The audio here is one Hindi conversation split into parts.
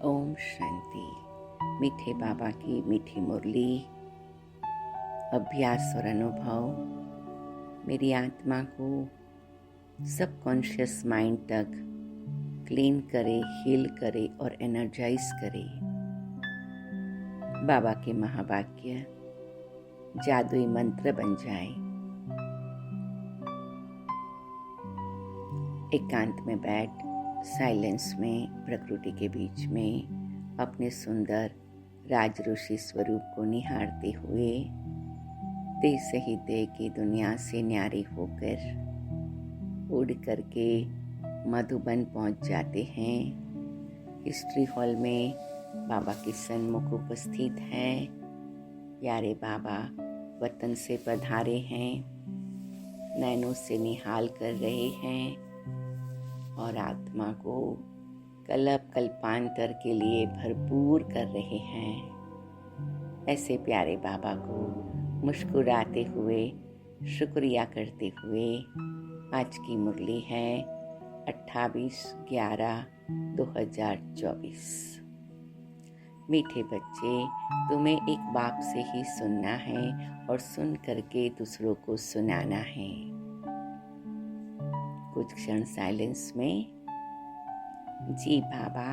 ओम शांति। मीठे बाबा की मीठी मुरली, अभ्यास और अनुभव मेरी आत्मा को सबकॉन्शियस माइंड तक क्लीन करे, हील करे और एनर्जाइज करे। बाबा के महावाक्य जादुई मंत्र बन जाए। एकांत में बैठ साइलेंस में प्रकृति के बीच में अपने सुंदर राज ऋषि स्वरूप को निहारते हुए देह से ही देह की दुनिया से न्यारी होकर उड़ करके मधुबन पहुंच जाते हैं। हिस्ट्री हॉल में बाबा के सन्मुख उपस्थित हैं। प्यारे बाबा वतन से पधारे हैं, नैनों से निहाल कर रहे हैं और आत्मा को कल्प कल्पांतर के लिए भरपूर कर रहे हैं। ऐसे प्यारे बाबा को मुस्कुराते हुए शुक्रिया करते हुए आज की मुरली है 28/11/2024। मीठे बच्चे, तुम्हें एक बाप से ही सुनना है और सुन करके दूसरों को सुनाना है। कुछ क्षण साइलेंस में जी बाबा,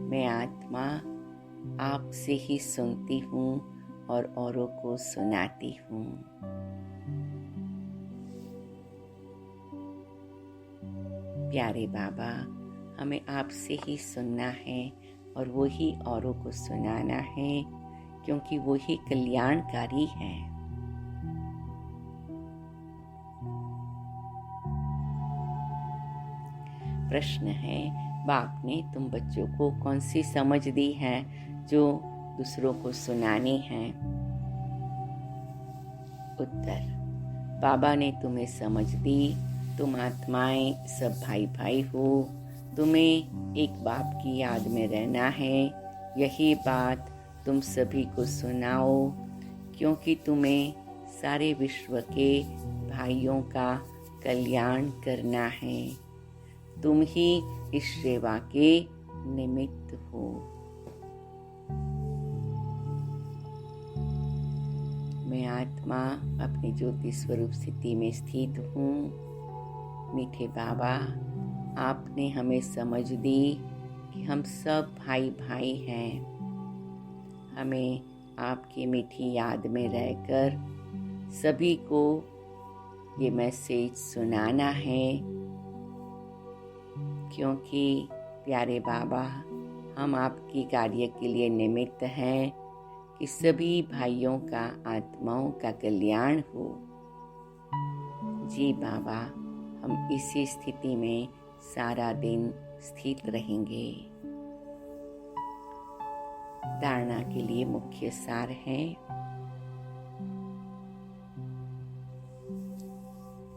मैं आत्मा आपसे ही सुनती हूँ और औरों को सुनाती हूँ। प्यारे बाबा, हमें आपसे ही सुनना है और वो ही औरों को सुनाना है, क्योंकि वो ही कल्याणकारी है। प्रश्न है, बाप ने तुम बच्चों को कौन सी समझ दी है जो दूसरों को सुनानी है? उत्तर, बाबा ने तुम्हें समझ दी। तुम आत्माएं सब भाई भाई हो। तुम्हें एक बाप की याद में रहना है। यही बात तुम सभी को सुनाओ, क्योंकि तुम्हें सारे विश्व के भाइयों का कल्याण करना है। तुम ही इस सेवा के निमित्त हो। मैं आत्मा अपनी ज्योति स्वरूप स्थिति में स्थित हूँ। मीठे बाबा, आपने हमें समझ दी कि हम सब भाई भाई हैं। हमें आपकी मीठी याद में रहकर सभी को ये मैसेज सुनाना है, क्योंकि प्यारे बाबा, हम आपकी कार्य के लिए निमित्त हैं कि सभी भाइयों का, आत्माओं का कल्याण हो। जी बाबा, हम इसी स्थिति में सारा दिन स्थित रहेंगे। धारणा के लिए मुख्य सार है,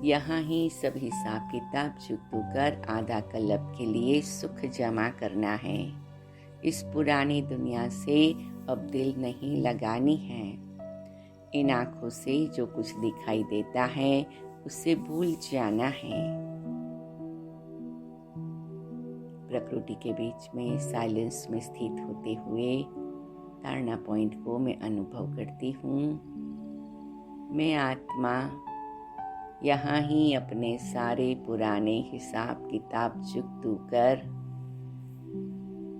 यहाँ ही सब हिसाब किताब चुकता कर आधा कल्प के लिए सुख जमा करना है। इस पुरानी दुनिया से अब दिल नहीं लगानी है। इन आँखों से जो कुछ दिखाई देता है उसे भूल जाना है। प्रकृति के बीच में साइलेंस में स्थित होते हुए धारणा पॉइंट को मैं अनुभव करती हूँ। मैं आत्मा यहाँ ही अपने सारे पुराने हिसाब किताब चुकता कर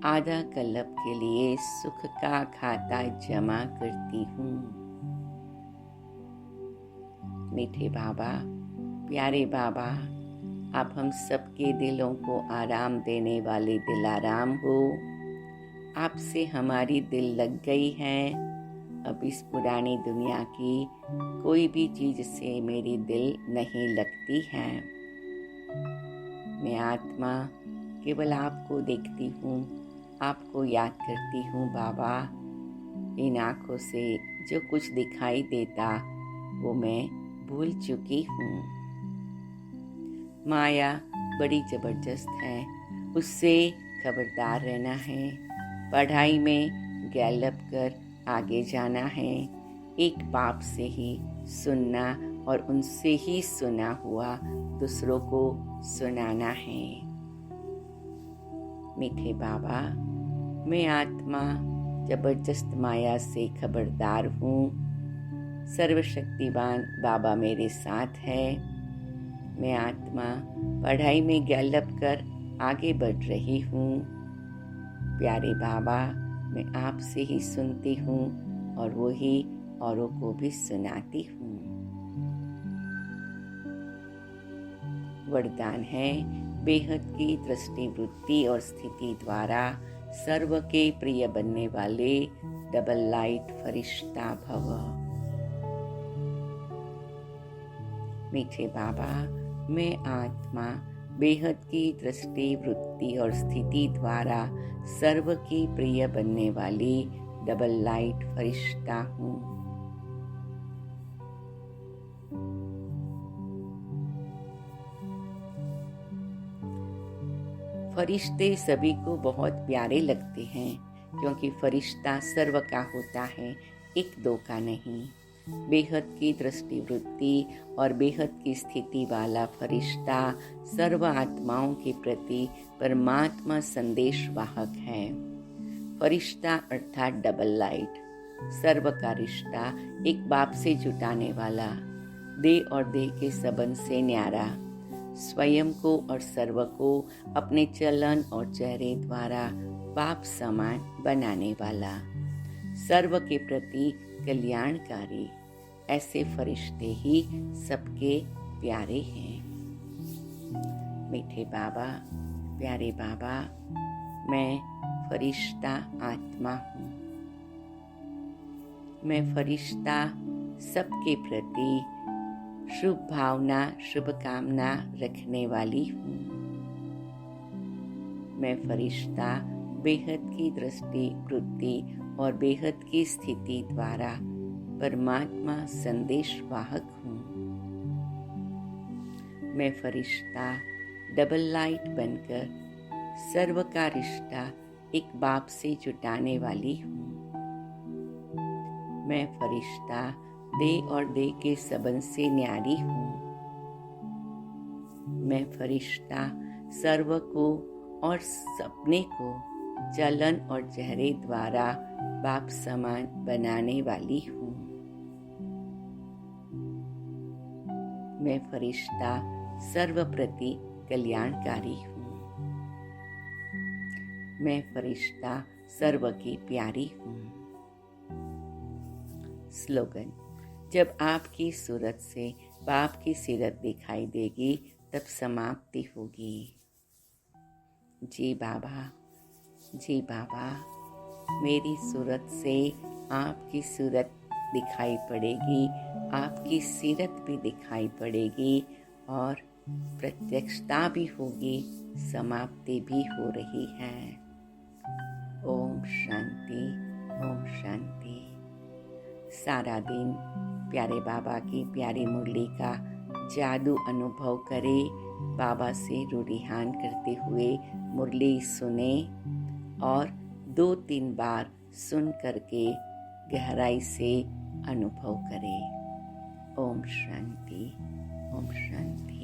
आधा कल्प के लिए सुख का खाता जमा करती हूँ। मीठे बाबा, प्यारे बाबा, आप हम सबके दिलों को आराम देने वाले दिलाराम हो। आपसे हमारी दिल लग गई है। अब इस पुरानी दुनिया की कोई भी चीज से मेरी दिल नहीं लगती है। मैं आत्मा केवल आपको देखती हूँ, आपको याद करती हूँ। बाबा, इन आँखों से जो कुछ दिखाई देता वो मैं भूल चुकी हूँ। माया बड़ी जबरदस्त है, उससे खबरदार रहना है। पढ़ाई में गैलप कर आगे जाना है। एक बाप से ही सुनना और उनसे ही सुना हुआ दूसरों को सुनाना है। मीठे बाबा, मैं आत्मा जबरदस्त माया से खबरदार हूँ। सर्वशक्तिवान बाबा मेरे साथ है। मैं आत्मा पढ़ाई में गैलप कर आगे बढ़ रही हूँ। प्यारे बाबा, मैं आपसे ही सुनती हूँ और वही औरों को भी सुनाती हूँ। वरदान है, बेहद की दृष्टि, वृत्ति और स्थिति द्वारा सर्व के प्रिय बनने वाले डबल लाइट फरिश्ता भव। मीठे बाबा, मैं आत्मा बेहद की दृष्टि, वृत्ति और स्थिति द्वारा सर्व की प्रिय बनने वाली डबल लाइट फरिश्ता हूँ। फरिश्ते सभी को बहुत प्यारे लगते हैं, क्योंकि फरिश्ता सर्व का होता है, एक दो का नहीं। बेहद की दृष्टि, वृत्ति और बेहद की स्थिति वाला फरिश्ता सर्व आत्माओं के प्रति परमात्मा संदेश वाहक है। फरिश्ता अर्थात डबल लाइट, सर्व का रिश्ता, एक बाप से जुटाने वाला, दे और दे के संबंध से न्यारा, स्वयं को और सर्व को अपने चलन और चेहरे द्वारा बाप समान बनाने वाला, सर्व के प्रति कल्याणकारी, ऐसे फरिश्ते ही सबके प्यारे हैं। मीठे बाबा, प्यारे बाबा, मैं फरिश्ता आत्मा हूँ। मैं फरिश्ता सबके प्रति शुभ भावना, शुभकामना रखने वाली हूँ। मैं फरिश्ता बेहद की दृष्टि, वृत्ति और बेहद की स्थिति द्वारा परमात्मा संदेश वाहक हूँ। मैं फरिश्ता डबल लाइट बनकर सर्व का रिश्ता एक बाप से जुटाने वाली हूँ। मैं फरिश्ता दे और दे के संबंध से न्यारी हूँ। मैं फरिश्ता सर्व को और सपने को चलन और चेहरे द्वारा बाप समान बनाने वाली हूँ। मैं फरिश्ता सर्व प्रति कल्याणकारी हूँ। मैं फरिश्ता सर्व की प्यारी हूँ। स्लोगन, जब आपकी सूरत से बाप की सीरत दिखाई देगी, तब समाप्ति होगी। जी बाबा, जी बाबा, मेरी सूरत से आपकी सूरत दिखाई पड़ेगी, आपकी सीरत भी दिखाई पड़ेगी और प्रत्यक्षता भी होगी, समाप्ति भी हो रही है। ओम शांति, ओम शांति। सारा दिन प्यारे बाबा की प्यारी मुरली का जादू अनुभव करें। बाबा से रूढ़िहान करते हुए मुरली सुने और 2-3 बार सुन करके गहराई से अनुभव करें। ओम शांति, ओम शांति।